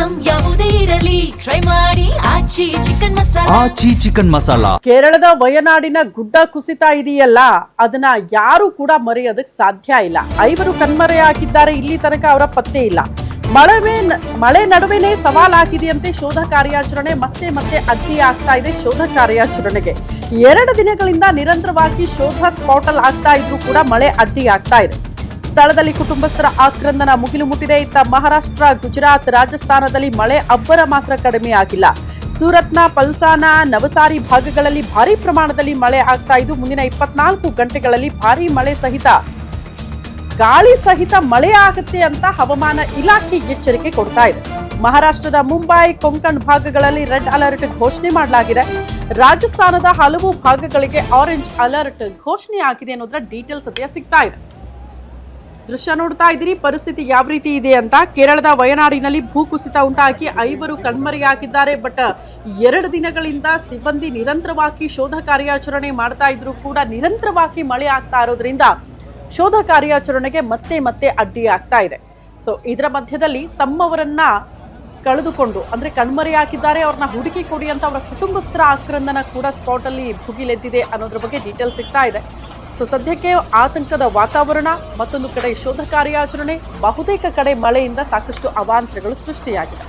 Item ಯಾವುದೇ ಇರಲಿ try ಮಾಡಿ ಆಚಿ ಚಿಕನ್ ಮಸಾಲಾ. ಕೇರಳದ ವಯನಾಡಿನ ಗುಡ್ಡ ಕುಸಿತ ಇದೆಯಲ್ಲ, ಅದನ್ನ ಯಾರು ಕೂಡ ಮರೆಯೋದಕ್ಕೆ ಸಾಧ್ಯ ಇಲ್ಲ. 5 ಕಣ್ಮರೆಯಾಗಿದ್ದಾರೆ, ಇಲ್ಲಿ ತನಕ ಅವರ ಪತ್ತೆ ಇಲ್ಲ. ಮಳೆ ನಡುವೆನೇ ಸವಾಲಾಗಿದೆಯಂತೆ ಶೋಧ ಕಾರ್ಯಾಚರಣೆ. ಮತ್ತೆ ಅಡ್ಡಿ ಆಗ್ತಾ ಇದೆ ಶೋಧ ಕಾರ್ಯಾಚರಣೆಗೆ. 2 ದಿನಗಳಿಂದ ನಿರಂತರವಾಗಿ ಶೋಧ ಸ್ಪಾಟಲ್ ಆಗ್ತಾ ಇದ್ರು ಕೂಡ ಮಳೆ ಅಡ್ಡಿ ಆಗ್ತಾ ಇದೆ. ಸ್ಥಳದಲ್ಲಿ ಕುಟುಂಬಸ್ಥರ ಆಕ್ರಂದನ ಮುಗಿಲು ಮುಟ್ಟಿದೆ. ಇತ್ತ ಮಹಾರಾಷ್ಟ್ರ, ಗುಜರಾತ್, ರಾಜಸ್ಥಾನದಲ್ಲಿ ಮಳೆ ಅಬ್ಬರ ಮಾತ್ರ ಕಡಿಮೆ ಆಗಿಲ್ಲ. ಸೂರತ್ನ, ಪಲ್ಸಾನ, ನವಸಾರಿ ಭಾಗಗಳಲ್ಲಿ ಭಾರಿ ಪ್ರಮಾಣದಲ್ಲಿ ಮಳೆ ಆಗ್ತಾ ಇದ್ದು ಮುಂದಿನ 24 ಗಂಟೆಗಳಲ್ಲಿ ಭಾರಿ ಮಳೆ ಸಹಿತ ಗಾಳಿ ಸಹಿತ ಮಳೆ ಆಗುತ್ತೆ ಅಂತ ಹವಾಮಾನ ಇಲಾಖೆ ಎಚ್ಚರಿಕೆ ಕೊಡ್ತಾ ಇದೆ. ಮಹಾರಾಷ್ಟ್ರದ ಮುಂಬೈ, ಕೊಂಕಣ್ ಭಾಗಗಳಲ್ಲಿ ರೆಡ್ ಅಲರ್ಟ್ ಘೋಷಣೆ ಮಾಡಲಾಗಿದೆ. ರಾಜಸ್ಥಾನದ ಹಲವು ಭಾಗಗಳಿಗೆ ಆರೆಂಜ್ ಅಲರ್ಟ್ ಘೋಷಣೆ ಆಗಿದೆ ಅನ್ನೋದರ ಡೀಟೇಲ್ಸ್ ಸದ್ಯ ಸಿಗ್ತಾ ಇದೆ. ದೃಶ್ಯ ನೋಡ್ತಾ ಇದ್ದೀರಿ, ಪರಿಸ್ಥಿತಿ ಯಾವ ರೀತಿ ಇದೆ ಅಂತ. ಕೇರಳದ ವಯನಾಡಿನಲ್ಲಿ ಭೂಕುಸಿತ ಉಂಟಾಗಿ 5 ಕಣ್ಮರೆಯಾಗಿದ್ದಾರೆ. ಬಟ್ 2 ದಿನಗಳಿಂದ ಸಿಬ್ಬಂದಿ ನಿರಂತರವಾಗಿ ಶೋಧ ಕಾರ್ಯಾಚರಣೆ ಮಾಡ್ತಾ ಇದ್ರು ಕೂಡ ನಿರಂತರವಾಗಿ ಮಳೆ ಆಗ್ತಾ ಇರೋದ್ರಿಂದ ಶೋಧ ಕಾರ್ಯಾಚರಣೆಗೆ ಮತ್ತೆ ಅಡ್ಡಿ ಆಗ್ತಾ ಇದೆ. ಸೊ ಇದರ ಮಧ್ಯದಲ್ಲಿ ತಮ್ಮವರನ್ನ ಕಳೆದುಕೊಂಡು ಅಂದ್ರೆ ಕಣ್ಮರೆಯಾಗಿದ್ದಾರೆ, ಅವ್ರನ್ನ ಹುಡುಕಿ ಕೊಡಿ ಅಂತ ಅವರ ಕುಟುಂಬಸ್ಥರ ಆಕ್ರಂದನ ಕೂಡ ಸ್ಪಾಟ್ ಅಲ್ಲಿ ಭುಗಿಲೆದ್ದಿದೆ ಅನ್ನೋದ್ರ ಬಗ್ಗೆ ಡೀಟೇಲ್ ಸಿಗ್ತಾ ಇದೆ. ಸೊ ಸದ್ಯಕ್ಕೆ ಆತಂಕದ ವಾತಾವರಣ, ಮತ್ತೊಂದು ಕಡೆ ಶೋಧ ಕಾರ್ಯಾಚರಣೆ, ಬಹುತೇಕ ಕಡೆ ಮಳೆಯಿಂದ ಸಾಕಷ್ಟು ಅವಾಂತರಗಳು ಸೃಷ್ಟಿಯಾಗಿದೆ.